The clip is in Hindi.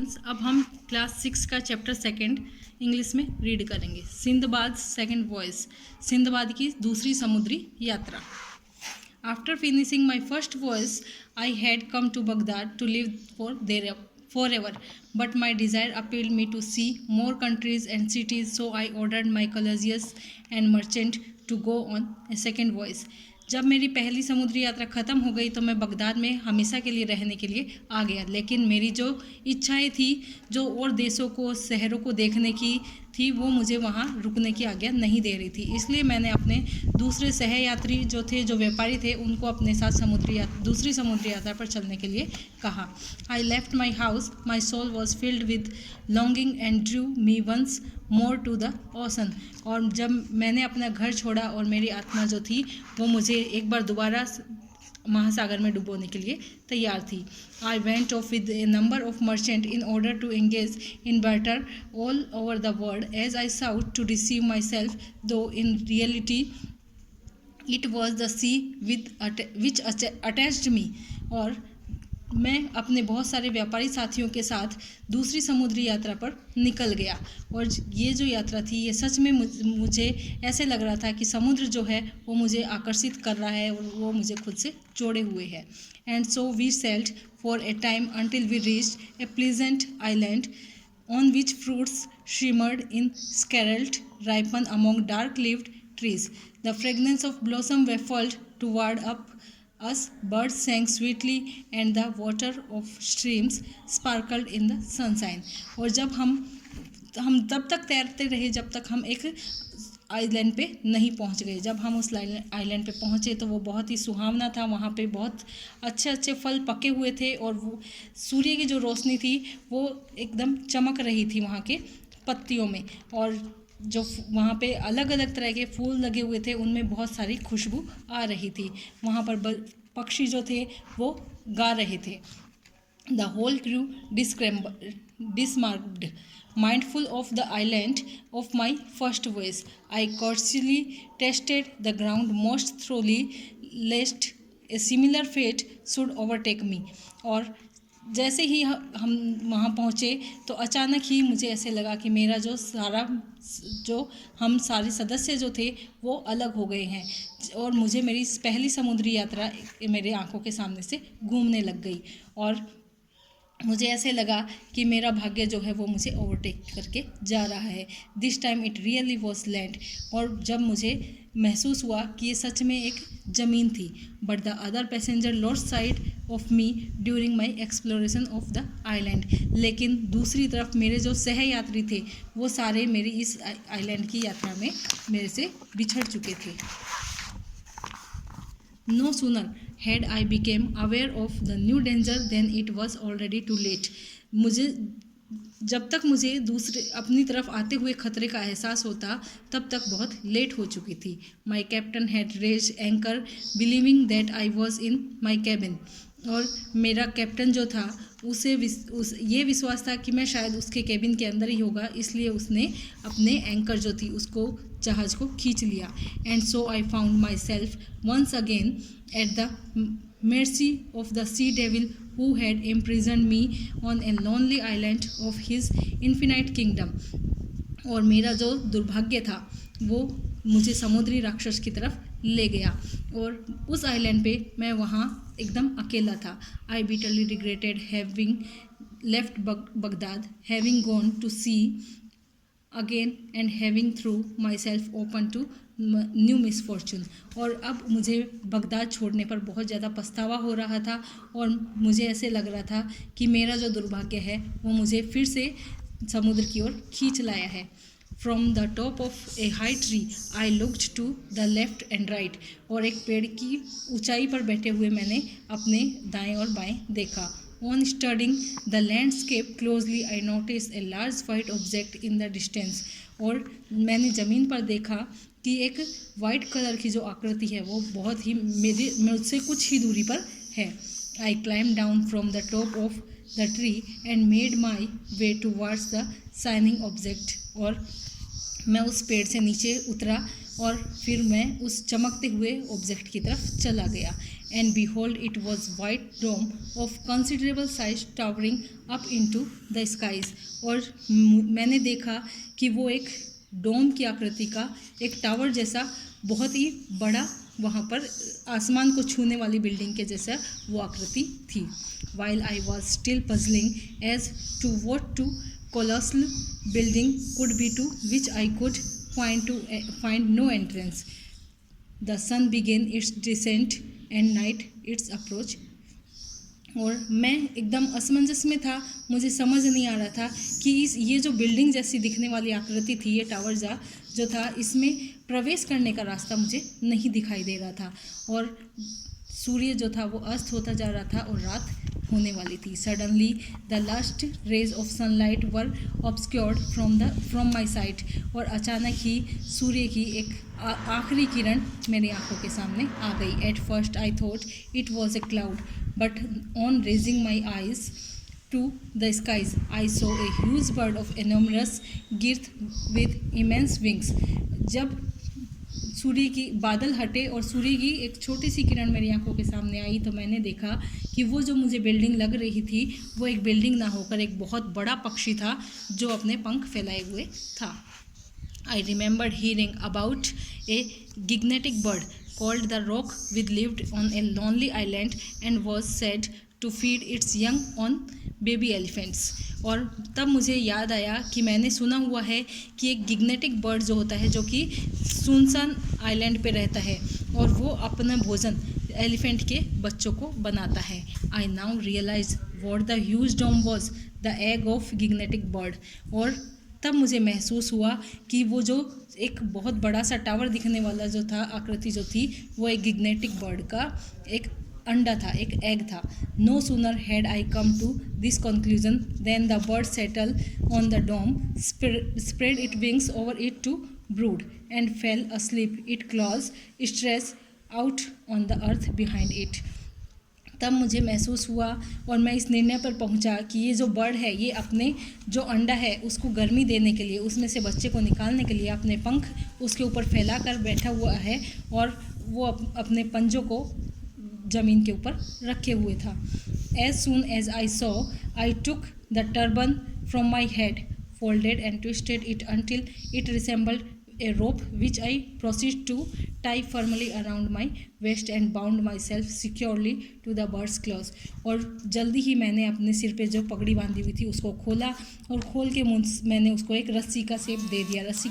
स्टूडेंट्स, अब हम क्लास 6 का चैप्टर 2 इंग्लिश में रीड करेंगे। सिंदबाद सेकंड वॉइस, सिंदबाद की दूसरी समुद्री यात्रा। After finishing my first voyage I had come to Baghdad to live forever, but my desire appealed me to see more countries and cities, so I ordered my colleagues and merchant to go on a second voyage. जब मेरी पहली समुद्री यात्रा ख़त्म हो गई तो मैं बगदाद में हमेशा के लिए रहने के लिए आ गया, लेकिन मेरी जो इच्छाएं थी, जो और देशों को, शहरों को देखने की थी, वो मुझे वहाँ रुकने की आज्ञा नहीं दे रही थी। इसलिए मैंने अपने दूसरे सहयात्री जो थे, जो व्यापारी थे, उनको अपने साथ दूसरी समुद्री यात्रा पर चलने के लिए कहा। I left my house, my soul was filled with longing and drew me once more to the ocean. और जब मैंने अपना घर छोड़ा और मेरी आत्मा जो थी वो मुझे एक बार दोबारा महासागर में डुबोने के लिए तैयार थी। I went off with a number of merchant in order to engage in barter all over the world as I sought to receive my self, though in reality it was the sea which attached me. और मैं अपने बहुत सारे व्यापारी साथियों के साथ दूसरी समुद्री यात्रा पर निकल गया, और ये जो यात्रा थी, ये सच में मुझे ऐसे लग रहा था कि समुद्र जो है वो मुझे आकर्षित कर रहा है और वो मुझे खुद से जोड़े हुए है। And so we sailed for a time until we reached a pleasant island on which fruits shimmered in scarlet ripen among dark-leaved trees. The fragrance of blossom waffled toward us, birds sang sweetly and the water of streams sparkled in the sunshine. और जब हम तब तक तैरते रहे जब तक हम एक आइलैंड पे नहीं पहुंच गए। जब हम उस आइलैंड पे पहुंचे तो वो बहुत ही सुहावना था। वहाँ पे बहुत अच्छे अच्छे फल पके हुए थे और वो सूर्य की जो रोशनी थी वो एकदम चमक रही थी वहाँ के पत्तियों में, और जो वहाँ पे अलग अलग तरह के फूल लगे हुए थे उनमें बहुत सारी खुशबू आ रही थी। वहाँ पर पक्षी जो थे वो गा रहे थे। The whole crew dismarked, mindful of the island of my first voyage. I cautiously tested the ground most thoroughly lest a similar fate should overtake me. और जैसे ही हम वहाँ पहुँचे तो अचानक ही मुझे ऐसे लगा कि मेरा हम सारे सदस्य जो थे वो अलग हो गए हैं, और मुझे मेरी पहली समुद्री यात्रा मेरे आंखों के सामने से घूमने लग गई, और मुझे ऐसे लगा कि मेरा भाग्य जो है वो मुझे ओवरटेक करके जा रहा है। This time it really was land. और जब मुझे महसूस हुआ कि ये सच में एक ज़मीन थी। But the other passenger lost site of me during my exploration of the island. लेकिन दूसरी तरफ मेरे जो सहयात्री थे वो सारे मेरी इस आइलैंड की यात्रा में मेरे से बिछड़ चुके थे। No sooner had I became aware of the new danger than it was already too late. जब तक मुझे अपनी तरफ आते हुए खतरे का एहसास होता तब तक बहुत लेट हो चुकी थी। My captain had raised anchor believing that I was in my cabin. और मेरा कैप्टन जो था उसे ये विश्वास था कि मैं शायद उसके केबिन के अंदर ही होगा, इसलिए उसने अपने एंकर जो थी उसको जहाज को खींच लिया। And so I found myself once again at the mercy of the sea devil who had imprisoned me on a lonely island of his infinite kingdom. और मेरा जो दुर्भाग्य था वो मुझे समुद्री राक्षस की तरफ ले गया, और उस आइलैंड पे मैं वहाँ एकदम अकेला था। I bitterly regretted having left Baghdad, having gone to sea again and having through my self open to new misfortune. और अब मुझे बगदाद छोड़ने पर बहुत ज़्यादा पछतावा हो रहा था, और मुझे ऐसे लग रहा था कि मेरा जो दुर्भाग्य है वो मुझे फिर से समुद्र की ओर खींच लाया है। From the top of a high tree I looked to the left and right. और एक पेड़ की ऊंचाई पर बैठे हुए मैंने अपने दाएं और बाएं देखा। On studying the landscape closely, I noticed a large white object in the distance. और मैंने ज़मीन पर देखा कि एक वाइट कलर की जो आकृति है वो बहुत ही मुझसे कुछ ही दूरी पर है। I climbed down from the top of the tree and made my way towards the shining object. और मैं उस पेड़ से नीचे उतरा और फिर मैं उस चमकते हुए ऑब्जेक्ट की तरफ चला गया। and behold, it was white dome of considerable size towering up into the skies. और मैंने देखा कि वो एक डोम की आकृति का एक टावर जैसा बहुत ही बड़ा वहाँ पर आसमान को छूने वाली बिल्डिंग के जैसा वो आकृति थी. While I was still puzzling as to what to colossal building could be to which I could find no entrance, the sun began its descent and night its approach. और मैं एकदम असमंजस में था. मुझे समझ नहीं आ रहा था कि ये जो बिल्डिंग जैसी दिखने वाली आकृति थी, ये टावर जो था, इसमें प्रवेश करने का रास्ता मुझे नहीं दिखाई दे रहा था. और सूर्य जो था वो अस्त होता जा रहा था और रात होने वाली थी. Suddenly the last rays of sunlight were obscured from my sight. और अचानक ही सूर्य की एक आखिरी किरण मेरी आंखों के सामने आ गई. At first I thought it was a cloud, but on raising my eyes to the skies I saw a huge bird of enormous girth with immense wings. जब सूर्य की बादल हटे और सूर्य की एक छोटी सी किरण मेरी आंखों के सामने आई तो मैंने देखा कि वो जो मुझे बिल्डिंग लग रही थी वो एक बिल्डिंग ना होकर एक बहुत बड़ा पक्षी था जो अपने पंख फैलाए हुए था. I remembered hearing about a gigantic bird called the rock which lived on a lonely island and was said to feed its young on baby elephants. और तब मुझे याद आया कि मैंने सुना हुआ है कि एक गिग्नेटिक बर्ड जो होता है जो कि सुनसान आइलैंड पे रहता है और वो अपना भोजन एलिफेंट के बच्चों को बनाता है. I now realise what the huge dome was, the egg of gigantic bird. और तब मुझे महसूस हुआ कि वो जो एक बहुत बड़ा सा टावर दिखने वाला जो था, आकृति जो थी, वो एक गिग्नेटिक बर्ड का एक अंडा था, एक एग था. No sooner had I come to this conclusion than the bird settle on the dome, spread it wings over it to brood and fell asleep. It claws stretch out on the earth behind it. तब मुझे महसूस हुआ और मैं इस निर्णय पर पहुंचा कि ये जो बर्ड है ये अपने जो अंडा है उसको गर्मी देने के लिए, उसमें से बच्चे को निकालने के लिए अपने पंख उसके ऊपर फैला कर बैठा हुआ है और वो अपने पंजों को ज़मीन के ऊपर रखे हुए था. As soon as I saw I took the turban from my head, folded and twisted it until it resembled a rope which I proceeded to tie firmly around my waist and bound myself securely to the bird's claws. और जल्दी ही मैंने अपने सिर पे जो पगड़ी बांधी हुई थी उसको खोला और खोल के मैंने उसको एक रस्सी का शेप दे दिया. रस्सी